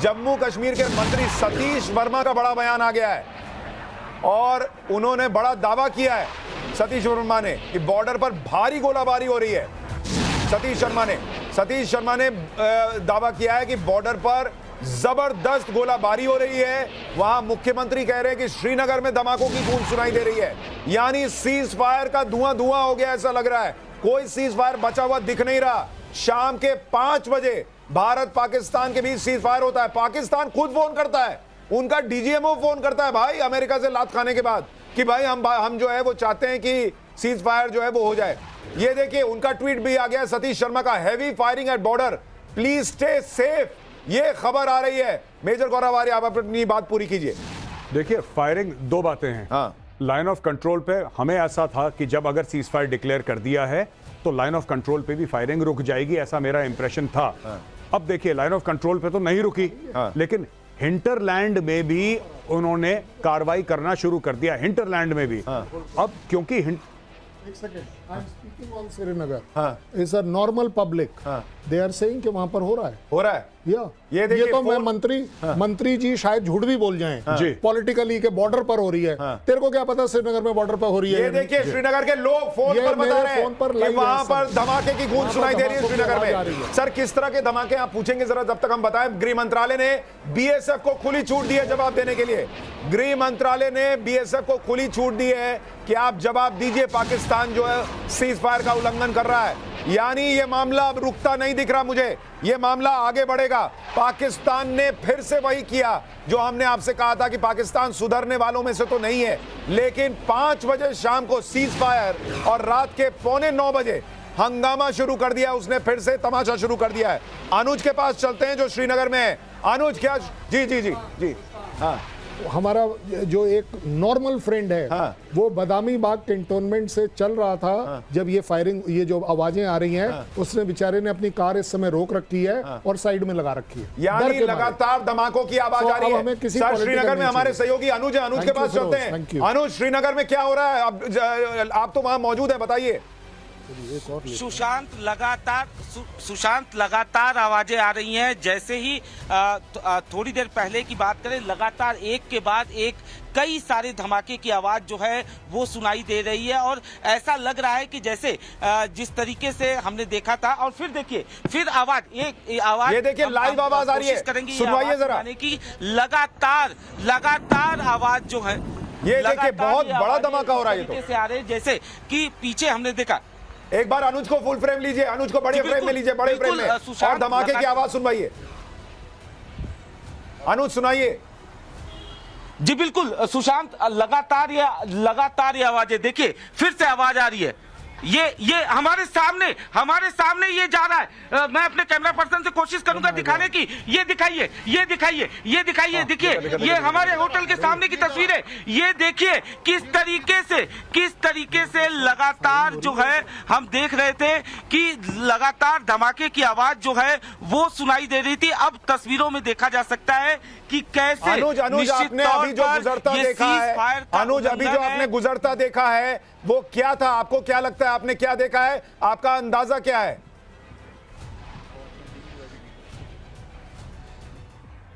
जम्मू कश्मीर के मंत्री सतीश वर्मा का बड़ा बयान आ गया है और उन्होंने बड़ा दावा किया है सतीश वर्मा ने कि बॉर्डर पर भारी गोलाबारी हो रही है। सतीश शर्मा ने दावा किया है कि बॉर्डर पर जबरदस्त गोलाबारी हो रही है। वहां मुख्यमंत्री कह रहे हैं कि श्रीनगर में धमाकों की गूंज सुनाई दे रही है, यानी सीज फायर का धुआं धुआं हो गया ऐसा लग रहा है। कोई सीज फायर बचा हुआ दिख नहीं रहा। शाम के 5 बजे भारत पाकिस्तान के बीच सीज फायर होता है। पाकिस्तान खुद फोन करता है, उनका डीजीएमओ फोन करता है भाई अमेरिका से लात खाने के बाद कि भाई हम जो है वो चाहते हैं कि सीज फायर जो है वो हो जाए। ये देखिए उनका ट्वीट भी आ गया सतीश शर्मा का, heavy firing at border, please stay safe. ये खबर आ रही है। मेजर गौरव आर्य, आप अपनी बात पूरी कीजिए। देखिए फायरिंग दो बातें हैं। हाँ। लाइन ऑफ कंट्रोल पे हमें ऐसा था कि जब अगर सीज फायर डिक्लेयर कर दिया है तो लाइन ऑफ कंट्रोल पे भी फायरिंग रुक जाएगी, ऐसा मेरा इंप्रेशन था। हाँ। अब देखिए लाइन ऑफ कंट्रोल पे तो नहीं रुकी, हाँ। लेकिन हिंटरलैंड में भी उन्होंने कार्रवाई करना शुरू कर दिया, हिंटरलैंड में भी। हाँ। अब क्योंकि एक second, I am speaking on Srinagar. हाँ। इज अ नॉर्मल पब्लिक, हाँ। दे आर सेइंग कि वहां पर हो रहा है। ये देखिए तो मैं मंत्री जी शायद झूठ भी बोल जाएं जी पॉलिटिकली के बॉर्डर पर हो रही है। तेरे को क्या पता श्रीनगर में बॉर्डर पर हो रही है? ये देखिए श्रीनगर के लोग फोन पर बता रहे हैं कि वहां पर धमाके की गूंज सुनाई दे रही है श्रीनगर में। सर किस तरह के धमाके आप पूछेंगे जरा, जब तक हम बताएं। गृह मंत्रालय ने बीएसएफ को खुली छूट दी है जवाब देने के लिए। गृह मंत्रालय ने बीएसएफ को खुली छूट दी है कि आप जवाब दीजिए, पाकिस्तान जो है सीज फायर का उल्लंघन कर रहा है। यानी ये मामला अब रुकता नहीं दिख रहा मुझे, ये मामला आगे बढ़ेगा। पाकिस्तान ने फिर से वही किया जो हमने आपसे कहा था कि पाकिस्तान सुधरने वालों में से तो नहीं है, लेकिन 5 बजे शाम को सीज फायर और रात के 8:45 बजे हंगामा शुरू कर दिया उसने, फिर से तमाशा शुरू कर दिया है। अनुज के पास चलते हैं जो श्रीनगर में है। अनुज क्या? जी जी जी जी। हाँ। हमारा जो एक नॉर्मल फ्रेंड है, हाँ। वो बदामी बाग कैंटोनमेंट से चल रहा था। हाँ। जब ये फायरिंग, ये जो आवाजें आ रही हैं, हाँ। उसने बेचारे ने अपनी कार इस समय रोक रखी है। हाँ। और साइड में लगा रखी है, यानी लगातार धमाकों की आवाज आ रही है। सर श्रीनगर में हमारे सहयोगी अनुज है, अनुज के पास चलते हैं। अनुज, श्रीनगर में क्या हो रहा है? आप तो वहां मौजूद है, बताइए। सुशांत लगातार आवाजें आ रही हैं। जैसे ही थोड़ी देर पहले की बात करें, लगातार एक के बाद एक कई सारे धमाके की आवाज जो है वो सुनाई दे रही है और ऐसा लग रहा है कि जैसे जिस तरीके से हमने देखा था। और फिर देखिए, फिर आवाज, एक आवाज, ये देखिए लाइव आवाज आ रही है, सुनवाइए जरा। की लगातार आवाज जो है, ये देखिए बहुत बड़ा धमाका हो रहा है। ये तो आ रहे हैं जैसे कि पीछे हमने देखा। एक बार अनुज को फुल फ्रेम लीजिए, अनुज को बड़े फ्रेम में लीजिए, बड़े फ्रेम में, और धमाके की आवाज सुनवाइए। अनुज सुनाइए। जी बिल्कुल सुशांत, लगातार ये आवाजें देखिए, फिर से आवाज आ रही है। ये हमारे सामने ये जा रहा है। मैं अपने कैमरा पर्सन से कोशिश करूंगा दिखाने की। ये दिखाइए, देखिए ये हमारे होटल के सामने की तस्वीर है। ये देखिए किस तरीके से लगातार जो है हम देख रहे थे कि लगातार धमाके की आवाज जो है वो सुनाई दे रही थी। अब तस्वीरों में देखा जा सकता है कि कैसे अनुज आपने अभी जो गुजरता देखा है, अनुज अभी जो आपने गुजरता देखा है वो क्या था? आपको क्या लगता है, आपने क्या देखा है? आपका अंदाजा क्या है?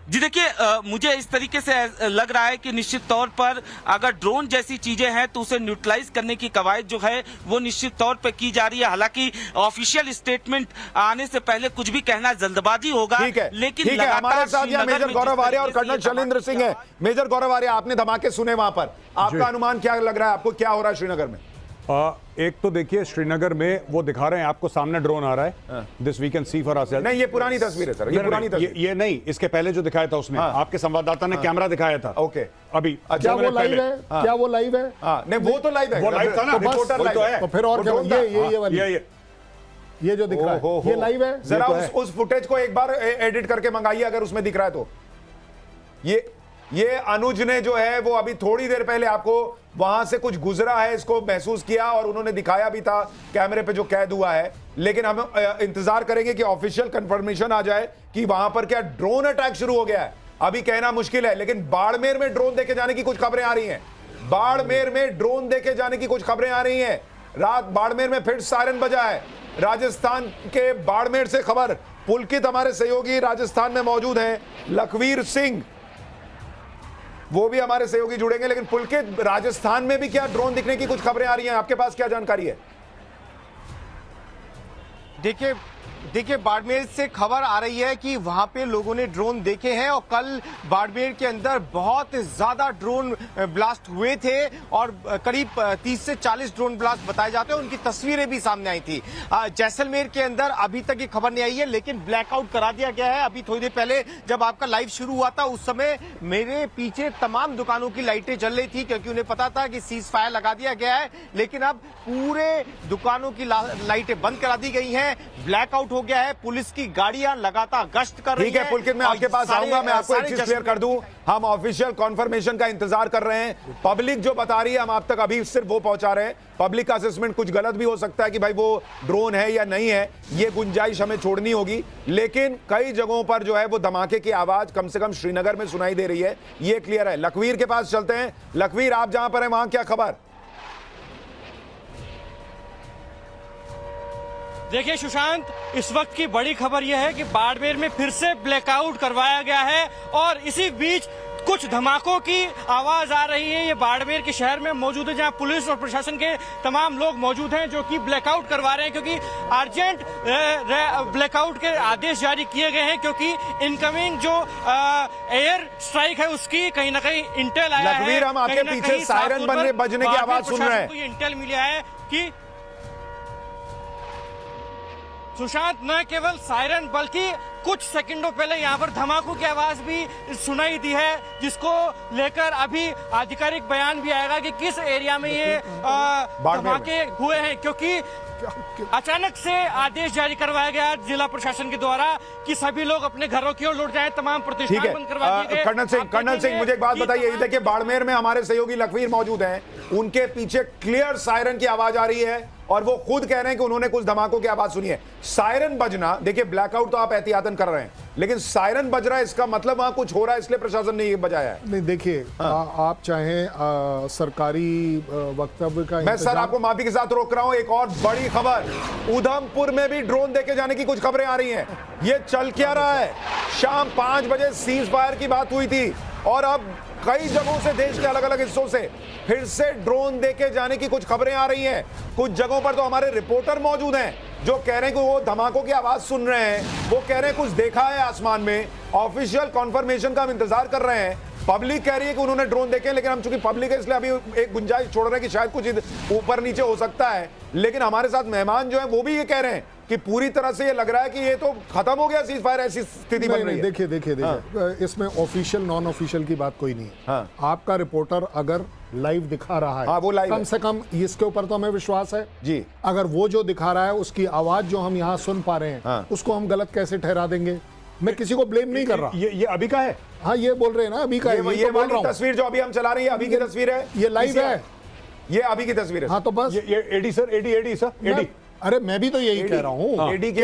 जी देखिए, मुझे इस तरीके से लग रहा है कि निश्चित तौर पर अगर ड्रोन जैसी चीजें हैं तो उसे न्यूट्रलाइज करने की कवायद जो है वो निश्चित तौर पर की जा रही है। हालांकि ऑफिशियल स्टेटमेंट आने से पहले कुछ भी कहना जल्दबाजी होगा। लेकिन हमारे साथ यहाँ मेजर गौरव आर्य और कर्नल शैलेंद्र सिंह है। मेजर गौरव आर्य, आपने धमाके सुने वहां पर, आपका अनुमान क्या लग रहा है? आपको क्या हो रहा है श्रीनगर में? एक तो देखिए श्रीनगर में वो दिखा रहे हैं आपको, सामने ड्रोन आ रहा है। This we can see for ourselves. नहीं, ये पुरानी तस्वीर है सर, ये पुरानी तस्वीर। ये नहीं, इसके पहले जो दिखाया था उसमें आपके संवाददाता ने कैमरा दिखाया था। ओके, अभी क्या वो लाइव है? क्या वो लाइव है? नहीं, वो तो लाइव है, वो लाइव था ना, रिपोर्टर लाइव है। तो फिर और ये जो दिख रहा है ये लाइव है। जरा उस फुटेज को एक बार एडिट करके मंगाइए अगर उसमें दिख रहा है तो। ये अनुज ने जो है वो अभी थोड़ी देर पहले आपको वहां से कुछ गुजरा है, इसको महसूस किया और उन्होंने दिखाया भी था कैमरे पे जो कैद हुआ है। लेकिन हम इंतजार करेंगे कि ऑफिशियल कंफर्मेशन आ जाए कि वहां पर क्या ड्रोन अटैक शुरू हो गया है। अभी कहना मुश्किल है, लेकिन बाड़मेर में ड्रोन देखे जाने की कुछ खबरें आ रही हैं। बाड़मेर में ड्रोन देखे जाने की कुछ खबरें आ रही हैं। रात बाड़मेर में फिर सायरन बजा है। राजस्थान के बाड़मेर से खबर, पुलकित हमारे सहयोगी राजस्थान में मौजूद हैं, लखवीर सिंह वो भी हमारे सहयोगी जुड़ेंगे। लेकिन पुलकित, राजस्थान में भी क्या ड्रोन दिखने की कुछ खबरें आ रही हैं? आपके पास क्या जानकारी है? देखिए बाड़मेर से खबर आ रही है कि वहां पे लोगों ने ड्रोन देखे हैं और कल बाड़मेर के अंदर बहुत ज्यादा ड्रोन ब्लास्ट हुए थे और करीब 30 से 40 ड्रोन ब्लास्ट बताए जाते हैं। उनकी तस्वीरें भी सामने आई थी। जैसलमेर के अंदर अभी तक ये खबर नहीं आई है, लेकिन ब्लैकआउट करा दिया गया है। अभी थोड़ी देर पहले जब आपका लाइव शुरू हुआ था उस समय मेरे पीछे तमाम दुकानों की लाइटें जल रही थी, क्योंकि उन्हें पता था कि सीज फायर लगा दिया गया है। लेकिन अब पूरे दुकानों की लाइटें बंद करा दी गई हैं, ब्लैकआउट हो गया है। पुलिस की गाड़ियां लगातार गश्त कर रही हैं। ठीक है पुलकित, मैं आपके पास आऊंगा। मैं आपको एक चीज क्लियर कर दूं, हम ऑफिशियल कॉन्फर्मेशन का इंतजार कर रहे हैं। पब्लिक जो बता रही है हम आप तक अभी सिर्फ वो पहुंचा रहे हैं। पब्लिक का असेसमेंट कुछ गलत भी हो सकता है कि भाई वो ड्रोन है या नहीं है, ये गुंजाइश हमें छोड़नी होगी। लेकिन कई जगहों पर जो है वो धमाके की आवाज कम से कम श्रीनगर में सुनाई दे रही है, ये क्लियर है। लखवीर के पास चलते हैं। लखवीर, आप जहां पर है वहां क्या खबर? देखिए सुशांत, इस वक्त की बड़ी खबर यह है कि बाड़मेर में फिर से ब्लैकआउट करवाया गया है और इसी बीच कुछ धमाकों की आवाज आ रही है। ये बाड़मेर के शहर में मौजूद है, जहां पुलिस और प्रशासन के तमाम लोग मौजूद हैं जो कि ब्लैकआउट करवा रहे हैं, क्योंकि अर्जेंट ब्लैकआउट के आदेश जारी किए गए हैं, क्योंकि इनकमिंग जो एयर स्ट्राइक है उसकी कहीं ना कहीं इंटेल आया है। लखवीर, हम आपके पीछे सायरन बजने की आवाज सुन रहे हैं। इंटेल मिला है कि सुशांत, न केवल सायरन बल्कि कुछ सेकंडों पहले यहाँ पर धमाकों की आवाज भी सुनाई दी है, जिसको लेकर अभी आधिकारिक बयान भी आएगा कि किस एरिया में ये धमाके हुए हैं, क्योंकि अचानक से आदेश जारी करवाया गया जिला प्रशासन के द्वारा कि सभी लोग अपने घरों की ओर लौट जाएं, तमाम प्रतिष्ठान बंद करवा दिए गए। कर्नल सिंह मुझे एक बात बताइए, देखिए बाड़मेर में हमारे सहयोगी लखवीर मौजूद हैं, उनके पीछे क्लियर सायरन की आवाज आ रही है और वो खुद कह रहे हैं कि उन्होंने कुछ धमाकों की आवाज सुनी है। सायरन बजना, देखिए ब्लैकआउट तो आप एहतियातन कर रहे हैं, लेकिन सायरन बज रहा है, इसका मतलब वहां कुछ हो रहा है, इसलिए प्रशासन ने ये बजाया है। नहीं देखिए, आप चाहें सरकारी वक्तव्य का, मैं सर आपको माफी के साथ रोक रहा हूं। एक और बड़ी खबर, उधमपुर में भी ड्रोन देके जाने की कुछ खबरें आ रही हैं। ये चल क्या रहा है? शाम 5 बजे सीज फायर की बात हुई थी और अब कई जगहों से, देश के अलग अलग हिस्सों से फिर से ड्रोन देके जाने की कुछ खबरें आ रही हैं। कुछ जगहों पर तो हमारे रिपोर्टर मौजूद हैं जो कह रहे हैं कि वो धमाकों की आवाज सुन रहे हैं, वो कह रहे हैं कुछ देखा है आसमान में। ऑफिशियल कॉन्फर्मेशन का हम इंतजार कर रहे हैं। पब्लिक कह रही है कि उन्होंने ड्रोन देखे, लेकिन हम चूंकि पब्लिक है इसलिए अभी एक गुंजाइश छोड़ रहे हैं कि शायद कुछ ऊपर नीचे हो सकता है। लेकिन हमारे साथ मेहमान जो है वो भी ये कह रहे हैं कि पूरी तरह से ये लग रहा है कि ये तो खत्म हो गया सीज फायर, ऐसी स्थिति बन रही है। देखिए, इसमें ऑफिशियल नॉन ऑफिशियल की बात कोई नहीं है। हाँ। आपका रिपोर्टर अगर लाइव दिखा रहा है, हाँ, वो लाइव कम से कम इसके ऊपर तो हमें विश्वास है जी। अगर वो जो दिखा रहा है उसकी आवाज जो हम यहाँ सुन पा रहे हैं, हाँ। उसको हम गलत कैसे ठहरा देंगे? मैं किसी को ब्लेम नहीं कर रहा। ये अभी का है? हाँ, ये बोल रहे हैं ना, अभी का है। ये वाली तस्वीर जो अभी हम चला रही है अभी की तस्वीर है, ये लाइव है, ये अभी की तस्वीर है। हाँ तो बस ये एडी सर, एडी अरे मैं भी तो यही कह रहा हूँ। एडी के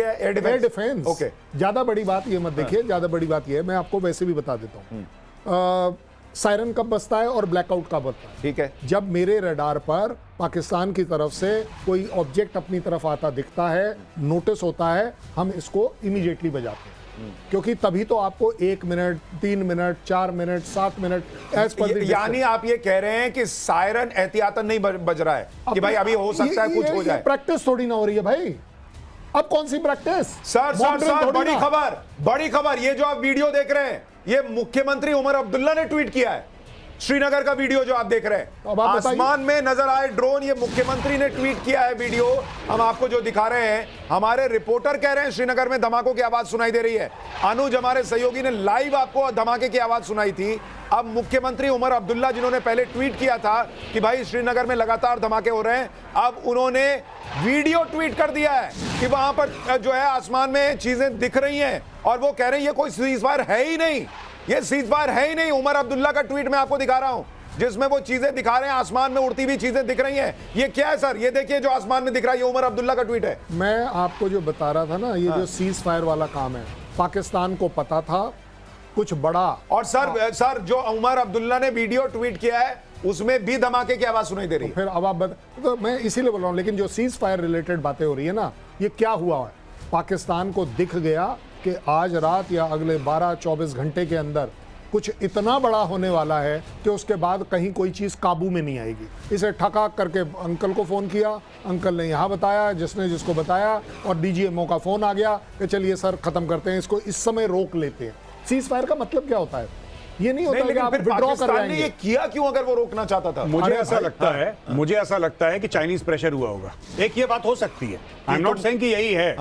एयर डिफेंस। ओके, ज्यादा बड़ी बात ये मत देखिए, ज्यादा बड़ी बात ये है, मैं आपको वैसे भी बता देता हूँ सायरन कब बजता है और ब्लैकआउट कब बजता है। ठीक है, जब मेरे रडार पर पाकिस्तान की तरफ से कोई ऑब्जेक्ट अपनी तरफ आता दिखता है, नोटिस होता है, हम इसको इमीडिएटली बजाते हैं, क्योंकि तभी तो आपको 1 minute, 3 minute, 4 minute, 7 minute edge पर। यानी आप ये कह रहे हैं कि सायरन एहतियातन नहीं बज रहा है कि भाई अभी हो सकता है कुछ हो जाए। प्रैक्टिस थोड़ी ना हो रही है भाई, अब कौन सी प्रैक्टिस? सर बड़ी खबर, ये जो आप वीडियो देख रहे हैं ये मुख्यमंत्री उमर अब्दुल्ला ने ट्वीट किया है। श्रीनगर का वीडियो जो आप देख रहे हैं, आसमान में नजर आए ड्रोन, ये मुख्यमंत्री ने ट्वीट किया है वीडियो, हम आपको जो दिखा रहे हैं। हमारे रिपोर्टर कह रहे हैं श्रीनगर में धमाकों की आवाज सुनाई दे रही है। अनुज हमारे सहयोगी ने लाइव आपको धमाके की आवाज सुनाई थी। अब मुख्यमंत्री उमर अब्दुल्ला, जिन्होंने पहले ट्वीट किया था कि भाई श्रीनगर में लगातार धमाके हो रहे हैं, अब उन्होंने वीडियो ट्वीट कर दिया है कि वहां पर जो है आसमान में चीजें दिख रही हैं और वो कह रहे हैं ये कोई सीज फायर है ही नहीं, ये सीज फायर है ही नहीं। उमर अब्दुल्ला का ट्वीट मैं आपको दिखा रहा हूं जिसमें वो चीजें दिखा रहे हैं, आसमान में उड़ती हुई चीजें दिख रही हैं। ये क्या है सर? ये देखिए जो आसमान में दिख रहा है, ये उमर अब्दुल्ला का ट्वीट है। मैं आपको जो बता रहा था ना, ये जो सीज फायर वाला काम है, पाकिस्तान को पता था कुछ बड़ा। और सर जो उमर अब्दुल्ला ने वीडियो ट्वीट किया है उसमें भी धमाके की आवाज सुनाई दे रही है। फिर अब आप तो मैं इसीलिए बोल रहा हूं, लेकिन जो सीज फायर रिलेटेड बातें हो रही है ना, ये क्या हुआ है? पाकिस्तान को दिख गया कि आज रात या अगले 12-24 घंटे के अंदर कुछ इतना बड़ा होने वाला है कि उसके बाद कहीं कोई चीज़ काबू में नहीं आएगी। इसे ठकाक करके अंकल को फ़ोन किया, अंकल ने यहाँ बताया, जिसने जिसको बताया, और डीजीएमओ का फ़ोन आ गया कि चलिए सर ख़त्म करते हैं इसको, इस समय रोक लेते हैं। सीज़ फायर का मतलब क्या होता है? ये नहीं होता कि आप विड्रॉ कर रहे हैं। ये किया क्यों अगर वो रोकना चाहता था? मुझे ऐसा लगता है कि चाइनीज प्रेशर हुआ होगा। एक ये बात हो सकती है, आई एम नॉट सेइंग कि यही है।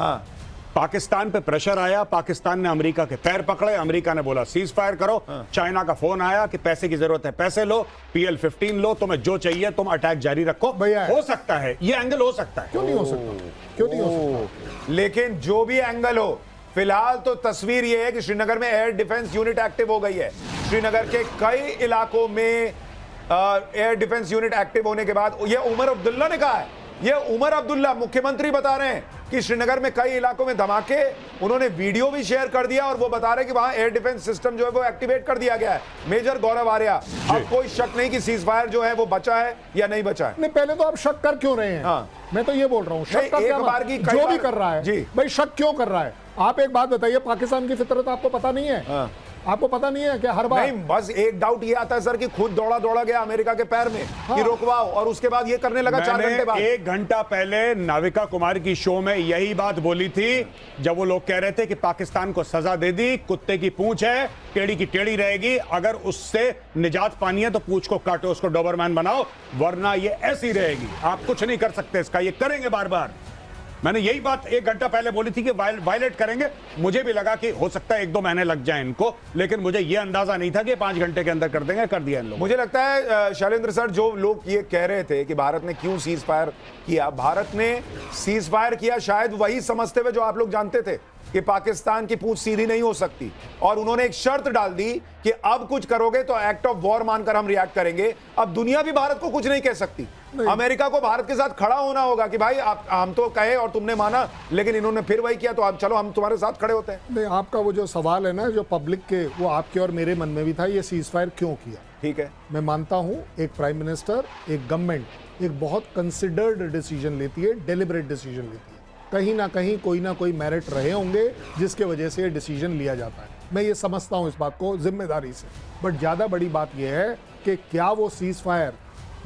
पाकिस्तान पे प्रेशर आया, पाकिस्तान ने अमेरिका के पैर पकड़े, अमेरिका ने बोला सीज फायर करो। चाइना का फोन आया कि पैसे की जरूरत है, पैसे लो, PL-15 लो, तुम्हें जो चाहिए तुम अटैक जारी रखो। हो सकता है, ये एंगल हो सकता है। क्यों नहीं हो सकता? क्यों नहीं हो सकता? लेकिन जो भी एंगल हो, फिलहाल तो तस्वीर यह है कि श्रीनगर में एयर डिफेंस यूनिट एक्टिव हो गई है। श्रीनगर के कई इलाकों में एयर डिफेंस यूनिट एक्टिव होने के बाद, ये उमर अब्दुल्ला ने कहा है, ये उमर अब्दुल्ला मुख्यमंत्री बता रहे हैं कि श्रीनगर में कई इलाकों में धमाके, उन्होंने वीडियो भी शेयर कर दिया और वो बता रहे हैं कि वहां एयर डिफेंस सिस्टम जो है वो एक्टिवेट कर दिया गया है। मेजर गौरव आर्या, अब कोई शक नहीं कि सीज फायर जो है वो बचा है या नहीं बचा है। नहीं, पहले तो आप शक कर क्यों रहे हैं? मैं तो ये बोल रहा हूँ, शक का क्या मतलब? जो भी कर रहा है जी भाई, शक क्यों कर रहा है? आप एक बात बताइए, पाकिस्तान की फितरत आपको पता नहीं है? आपको पता नहीं है कि हर बार नहीं, बस एक डाउट ये आता है सर कि खुद दौड़ा गया अमेरिका के पैर में कि रोकवाओ, और उसके बाद ये करने लगा 4 घंटे बाद। 1 घंटा पहले नाविका कुमार की शो में यही बात बोली थी, जब वो लोग कह रहे थे कि पाकिस्तान को सजा दे दी, कुत्ते की पूंछ है, टेढ़ी की टेढ़ी रहेगी, अगर उससे निजात पानी है तो पूंछ को काटो, उसको डोबरमैन बनाओ, वरना ये ऐसी रहेगी, आप कुछ नहीं कर सकते इसका, ये करेंगे बार बार। मैंने यही बात 1 घंटा पहले बोली थी कि वायलेट करेंगे। मुझे भी लगा कि हो सकता है 1-2 महीने लग जाए इनको, लेकिन मुझे यह अंदाजा नहीं था कि 5 घंटे के अंदर कर देंगे। कर दिया इन लोगों। मुझे लगता है शैलेंद्र सर, जो लोग ये कह रहे थे कि भारत ने क्यों सीज फायर किया, भारत ने सीज फायर किया शायद वही समझते हुए जो आप लोग जानते थे कि पाकिस्तान की पूंछ सीधी नहीं हो सकती, और उन्होंने एक शर्त डाल दी कि अब कुछ करोगे तो एक्ट ऑफ वॉर मानकर हम रिएक्ट करेंगे। अब दुनिया भी भारत को कुछ नहीं कह सकती, अमेरिका को भारत के साथ खड़ा होना होगा कि भाई आप, हम तो कहे और तुमने माना, लेकिन इन्होंने फिर वही किया तो अब चलो हम तुम्हारे साथ खड़े होते हैं। नहीं, आपका वो जो सवाल है ना, जो पब्लिक के, वो आपके और मेरे मन में भी था, ये सीज फायर क्यों किया। ठीक है, मैं मानता हूं एक प्राइम मिनिस्टर, एक गवर्नमेंट एक बहुत कंसिडर्ड डिसीजन लेती है, डेलिबरेट डिसीजन लेती है। कहीं ना कोई मेरिट रहे होंगे जिसके वजह से ये डिसीजन लिया जाता है। मैं ये समझता हूं इस बात को जिम्मेदारी से, बट ज़्यादा बड़ी बात यह है कि क्या वो सीज फायर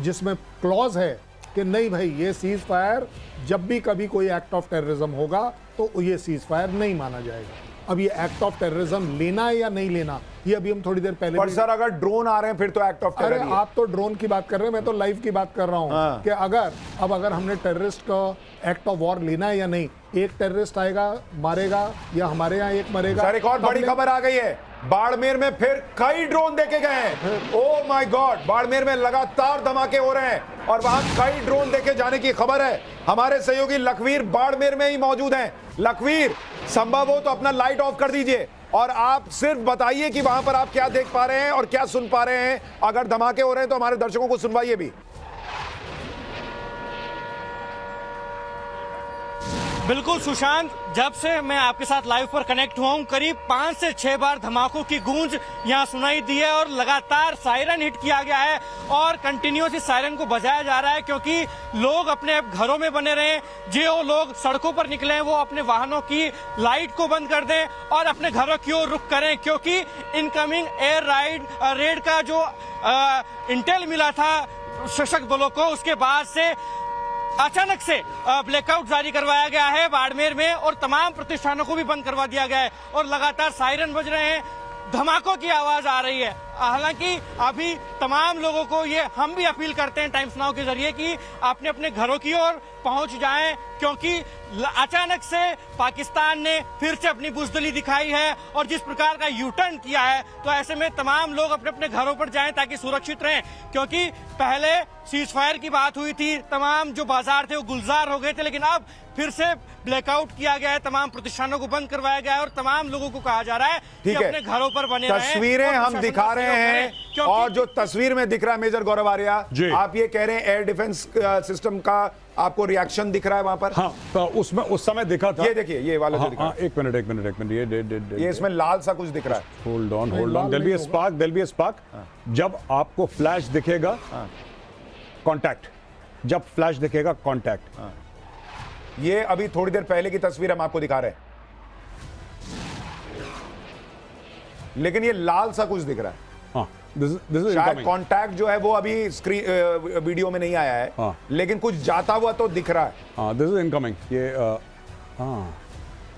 जिसमें क्लॉज है कि नहीं भाई, ये सीज फायर जब भी कभी कोई एक्ट ऑफ टेररिज्म होगा तो ये सीज फायर नहीं माना जाएगा। अब ये एक्ट ऑफ टेररिज्म लेना है या नहीं लेना, ये अभी हम थोड़ी देर पहले। पर सर अगर ड्रोन आ रहे हैं फिर तो एक्ट ऑफ टेरर। अरे आप तो ड्रोन की बात कर रहे हैं, मैं तो लाइव की बात कर रहा हूं कि अगर हमने टेररिस्ट का एक्ट ऑफ वॉर लेना है या नहीं, एक टेररिस्ट आएगा मारेगा या हमारे यहाँ एक मरेगा। सर एक और बड़ी खबर आ गई है, बाड़मेर में फिर कई ड्रोन देखे गए हैं। ओह माय गॉड, बाड़मेर में लगातार धमाके हो रहे हैं और वहां कई ड्रोन देखे जाने की खबर है। हमारे सहयोगी लखवीर बाड़मेर में ही मौजूद हैं। लखवीर, संभव हो तो अपना लाइट ऑफ कर दीजिए और आप सिर्फ बताइए कि वहां पर आप क्या देख पा रहे हैं और क्या सुन पा रहे हैं। अगर धमाके हो रहे हैं तो हमारे दर्शकों को सुनवाइए भी। बिल्कुल सुशांत, जब से मैं आपके साथ लाइव पर कनेक्ट हुआ हूं, करीब 5 से 6 बार धमाकों की गूंज यहां सुनाई दी है और लगातार सायरन हिट किया गया है और कंटिन्यूस इस सायरन को बजाया जा रहा है क्योंकि लोग अपने घरों में बने रहें। जो लोग सड़कों पर निकले हैं वो अपने वाहनों की लाइट को बंद कर दें और अपने घरों की ओर रुख करें, क्योंकि इनकमिंग एयर रेड का जो इंटेल मिला था सशस्त्र बलों को, उसके बाद से अचानक से ब्लैकआउट जारी करवाया गया है बाड़मेर में और तमाम प्रतिष्ठानों को भी बंद करवा दिया गया है और लगातार सायरन बज रहे हैं, धमाकों की आवाज आ रही है। हालांकि अभी तमाम लोगों को ये हम भी अपील करते हैं टाइम्स नाउ के जरिए कि अपने अपने घरों की ओर पहुंच जाएं, क्योंकि अचानक से पाकिस्तान ने फिर से अपनी बुजदली दिखाई है और जिस प्रकार का यू टर्न किया है, तो ऐसे में तमाम लोग अपने अपने घरों पर जाएं ताकि सुरक्षित रहें। क्योंकि पहले सीज फायर की बात हुई थी, तमाम जो बाजार थे वो गुलजार हो गए थे, लेकिन अब फिर से ब्लैकआउट किया गया है, तमाम प्रतिष्ठानों को बंद करवाया गया है और तमाम लोगों को कहा जा रहा है कि अपने घरों पर बने रहें। तस्वीरें हम दिखा रहे हैं और जो तस्वीर में दिख रहा है मेजर गौरव आर्या, आप ये कह रहे हैं एयर डिफेंस सिस्टम का आपको रिएक्शन दिख रहा है वहां पर? हाँ, तो उसमें उस समय दिखा था। ये देखिए, ये वाला जो दिख रहा है। एक मिनट, ये इसमें लाल सा कुछ दिख रहा है। Hold on, there be a spark. जब आपको फ्लैश दिखेगा, कांटेक्ट, जब फ्लैश दिखेगा कांटेक्ट, ये अभी थोड़ी देर पहले की तस्वीर हम आपको दिखा रहे हैं, लेकिन ये लाल सा कुछ दिख रहा है। हाँ, this is शायद incoming. कांटेक्ट जो है वो अभी स्क्रीन वीडियो में नहीं आया है, हाँ। लेकिन कुछ जाता हुआ तो दिख रहा है। हाँ, this is incoming. ये हाँ